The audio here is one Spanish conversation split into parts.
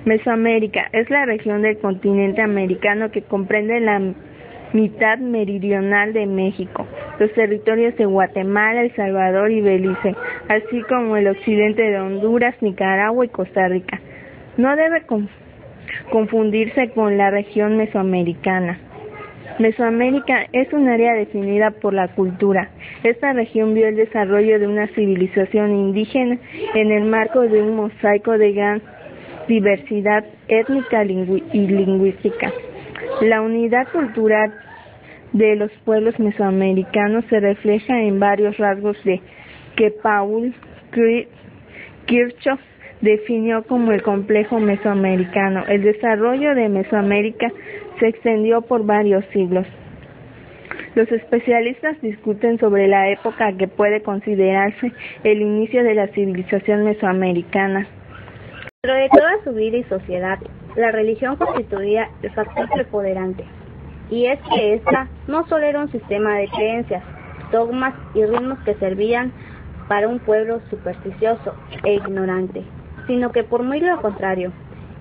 Mesoamérica es la región del continente americano que comprende la mitad meridional de México, los territorios de Guatemala, El Salvador y Belice, así como el occidente de Honduras, Nicaragua y Costa Rica. No debe confundirse con la región mesoamericana. Mesoamérica es un área definida por la cultura. Esta región vio el desarrollo de una civilización indígena en el marco de un mosaico de gran diversidad étnica y lingüística. La unidad cultural de los pueblos mesoamericanos se refleja en varios rasgos que Paul Kirchhoff definió como el complejo mesoamericano. El desarrollo de Mesoamérica se extendió por varios siglos. Los especialistas discuten sobre la época que puede considerarse el inicio de la civilización mesoamericana. Dentro de toda su vida y sociedad, la religión constituía el factor preponderante, y es que esta no solo era un sistema de creencias, dogmas y ritmos que servían para un pueblo supersticioso e ignorante, sino que por muy lo contrario,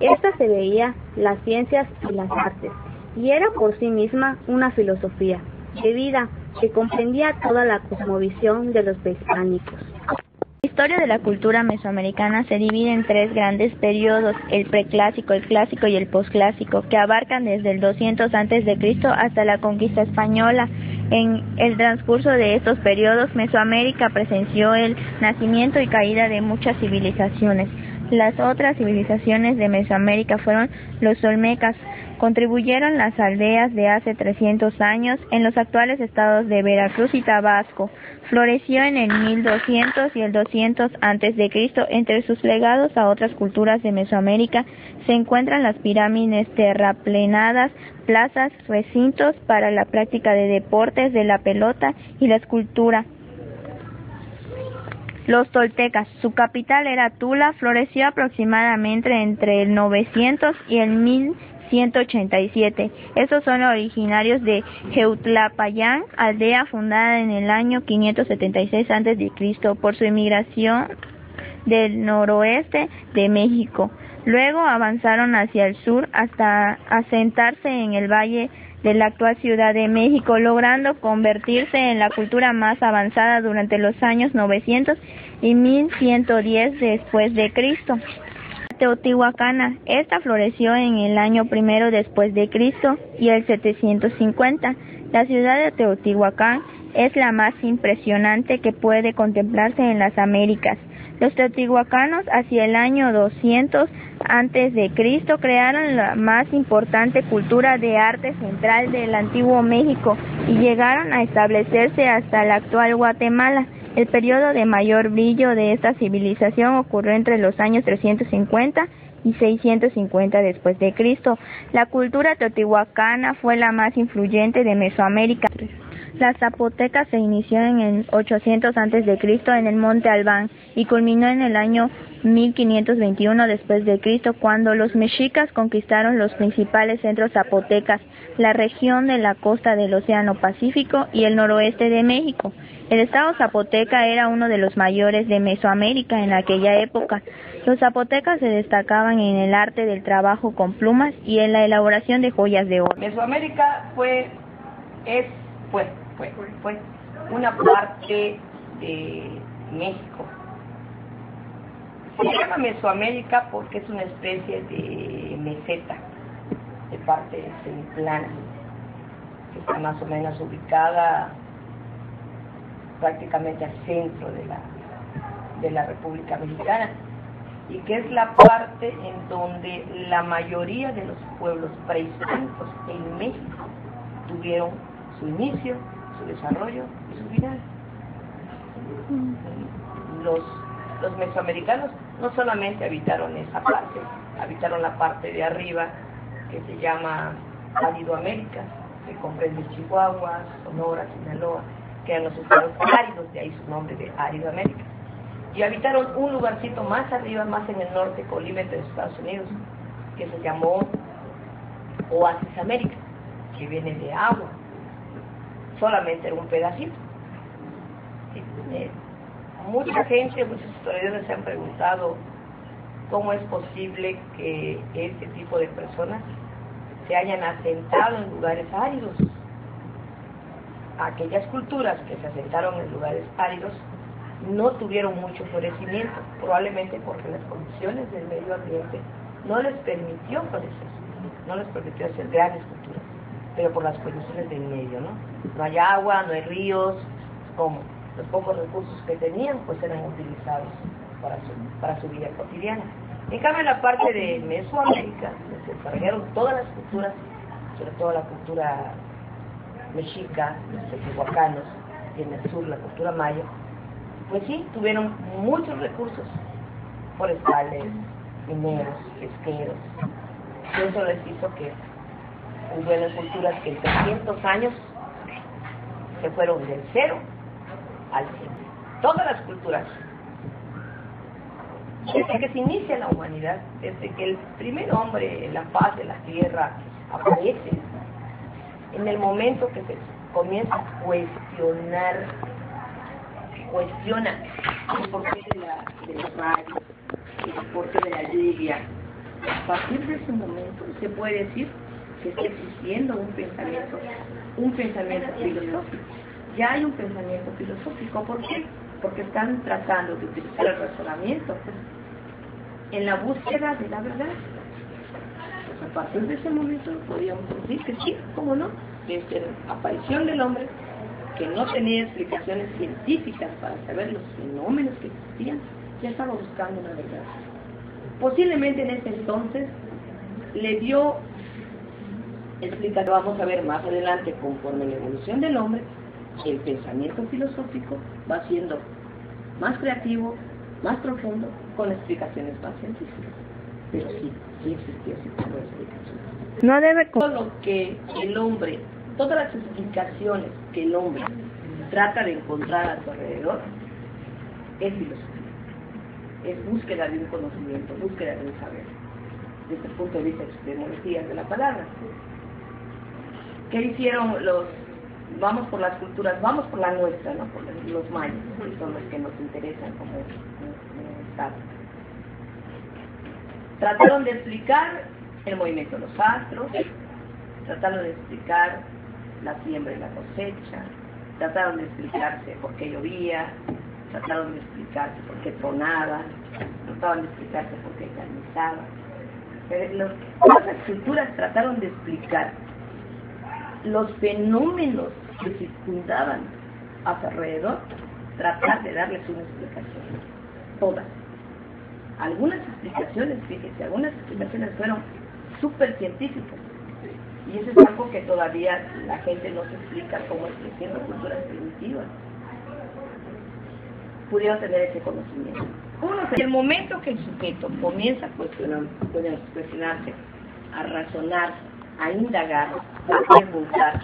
esta se veía las ciencias y las artes, y era por sí misma una filosofía de vida que comprendía toda la cosmovisión de los prehispánicos. La historia de la cultura mesoamericana se divide en tres grandes periodos: el preclásico, el clásico y el posclásico, que abarcan desde el 200 a.C. hasta la conquista española. En el transcurso de estos periodos, Mesoamérica presenció el nacimiento y caída de muchas civilizaciones. Las otras civilizaciones de Mesoamérica fueron los olmecas. Contribuyeron las aldeas de hace 300 años en los actuales estados de Veracruz y Tabasco. Floreció en el 1200 y el 200 a.C. Entre sus legados a otras culturas de Mesoamérica se encuentran las pirámides terraplenadas, plazas, recintos para la práctica de deportes de la pelota y la escultura. Los toltecas, su capital era Tula, floreció aproximadamente entre el 900 y el 1187. Estos son originarios de Jeutlapallan, aldea fundada en el año 576 a.C. por su inmigración del noroeste de México. Luego avanzaron hacia el sur hasta asentarse en el valle de la actual Ciudad de México, logrando convertirse en la cultura más avanzada durante los años 900 y 1110 después de Cristo. Teotihuacana, esta floreció en el año primero después de Cristo y el 750. La ciudad de Teotihuacán es la más impresionante que puede contemplarse en las Américas. Los teotihuacanos hacia el año 200 antes de Cristo crearon la más importante cultura de arte central del antiguo México y llegaron a establecerse hasta la actual Guatemala. El periodo de mayor brillo de esta civilización ocurrió entre los años 350 y 650 después de Cristo. La cultura teotihuacana fue la más influyente de Mesoamérica. La zapoteca se inició en el 800 a.C. en el monte Albán y culminó en el año 1521 después de Cristo, cuando los mexicas conquistaron los principales centros zapotecas, la región de la costa del Océano Pacífico y el noroeste de México. El estado zapoteca era uno de los mayores de Mesoamérica en aquella época. Los zapotecas se destacaban en el arte del trabajo con plumas y en la elaboración de joyas de oro. Mesoamérica fue una parte de México. Se llama Mesoamérica porque es una especie de meseta de parte plana, que está más o menos ubicada prácticamente al centro de la República Mexicana, y que es la parte en donde la mayoría de los pueblos prehispánicos en México tuvieron su inicio, su desarrollo y su final. Los mesoamericanos no solamente habitaron esa parte, habitaron la parte de arriba que se llama Áridoamérica, que comprende Chihuahua, Sonora, Sinaloa, que eran los estados áridos, de ahí su nombre de Áridoamérica. Y habitaron un lugarcito más arriba, más en el norte, colímete de Estados Unidos, que se llamó Oasis América, que viene de agua. Solamente era un pedacito. Mucha gente, muchos historiadores se han preguntado ¿cómo es posible que este tipo de personas se hayan asentado en lugares áridos? Aquellas culturas que se asentaron en lugares áridos no tuvieron mucho florecimiento, probablemente porque las condiciones del medio ambiente no les permitió florecer, no les permitió hacer grandes culturas, pero por las condiciones del medio, ¿no? No hay agua, no hay ríos, como los pocos recursos que tenían pues eran utilizados para su vida cotidiana. En cambio, en la parte de Mesoamérica, se desarrollaron todas las culturas, sobre todo la cultura mexica, los teotihuacanos, y en el sur la cultura maya, pues sí, tuvieron muchos recursos forestales, mineros, pesqueros. Y eso les hizo que hubieran culturas que en 300 años se fueron del 0 al 100. Todas las culturas. Desde que se inicia la humanidad, desde que el primer hombre en la faz de la tierra aparece, en el momento que se comienza a cuestiona el porqué de la radio, el porqué de la lluvia, a partir de ese momento se puede decir que está existiendo un pensamiento filosófico. Ya hay un pensamiento filosófico. ¿Por qué? Porque están tratando de utilizar el razonamiento en la búsqueda de la verdad. Pues a partir de ese momento podríamos decir que sí, ¿cómo no? Desde la aparición del hombre, que no tenía explicaciones científicas para saber los fenómenos que existían, ya estaba buscando una verdad. Posiblemente en ese entonces le dio explicación. Vamos a ver más adelante, conforme la evolución del hombre, el pensamiento filosófico va siendo más creativo, más profundo, con explicaciones más científicas. Pero sí existió ese tipo de explicaciones. No debe... Todo lo que el hombre, todas las explicaciones que el hombre trata de encontrar a su alrededor, es filosofía. Es búsqueda de un conocimiento, búsqueda de un saber. Desde el punto de vista de epistemología de la palabra. ¿Qué hicieron los... Vamos por las culturas, vamos por la nuestra, ¿no? Por los mayas, que son los que nos interesan como Estado. Trataron de explicar el movimiento de los astros, trataron de explicar la siembra y la cosecha, trataron de explicarse por qué llovía, trataron de explicarse por qué tronaba, trataron de explicarse por qué granizaba. Todas las culturas trataron de explicar los fenómenos que circundaban a su alrededor, tratar de darles una explicación. Todas. Algunas explicaciones, fíjense, algunas explicaciones fueron súper científicas. Y eso es algo que todavía la gente no se explica cómo es que siendo culturas primitivas pudieron tener ese conocimiento. En el momento que el sujeto comienza a cuestionarse, a razonar, a indagar, a preguntar,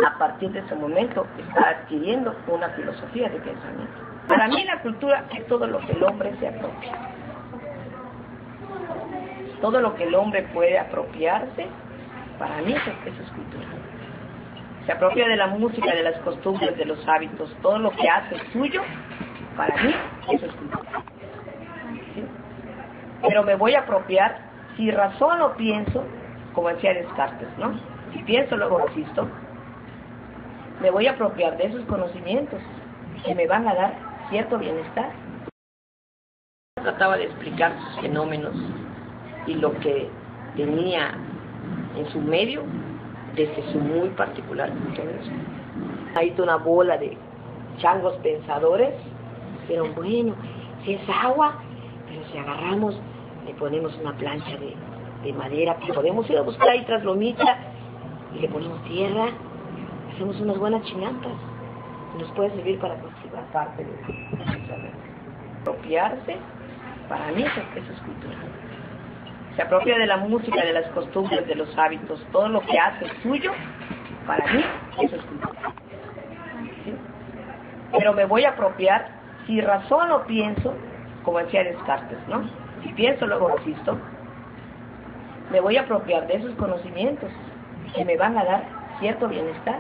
a partir de ese momento está adquiriendo una filosofía de pensamiento. Para mí la cultura es todo lo que el hombre se apropia. Todo lo que el hombre puede apropiarse, para mí eso es cultura. Se apropia de la música, de las costumbres, de los hábitos, todo lo que hace suyo, para mí eso es cultura. ¿Sí? Pero me voy a apropiar, si razono o pienso, como decía Descartes, ¿no? Si pienso, luego existo. Me voy a apropiar de esos conocimientos que me van a dar cierto bienestar. Trataba de explicar sus fenómenos y lo que tenía en su medio desde su muy particular punto de vista. Ahí está una bola de changos pensadores, pero bueno, si es agua, pero si agarramos, le ponemos una plancha de madera, que podemos ir a buscar ahí tras lomita, y le ponemos tierra, hacemos unas buenas chinampas, y nos puede servir para cultivar parte de eso. Apropiarse, para mí eso es cultura. Se apropia de la música, de las costumbres, de los hábitos, todo lo que hace suyo, para mí eso es cultura. ¿Sí? Pero me voy a apropiar, si razono o pienso, como decía Descartes, ¿no? Si pienso, luego existo. Me voy a apropiar de esos conocimientos que me van a dar cierto bienestar.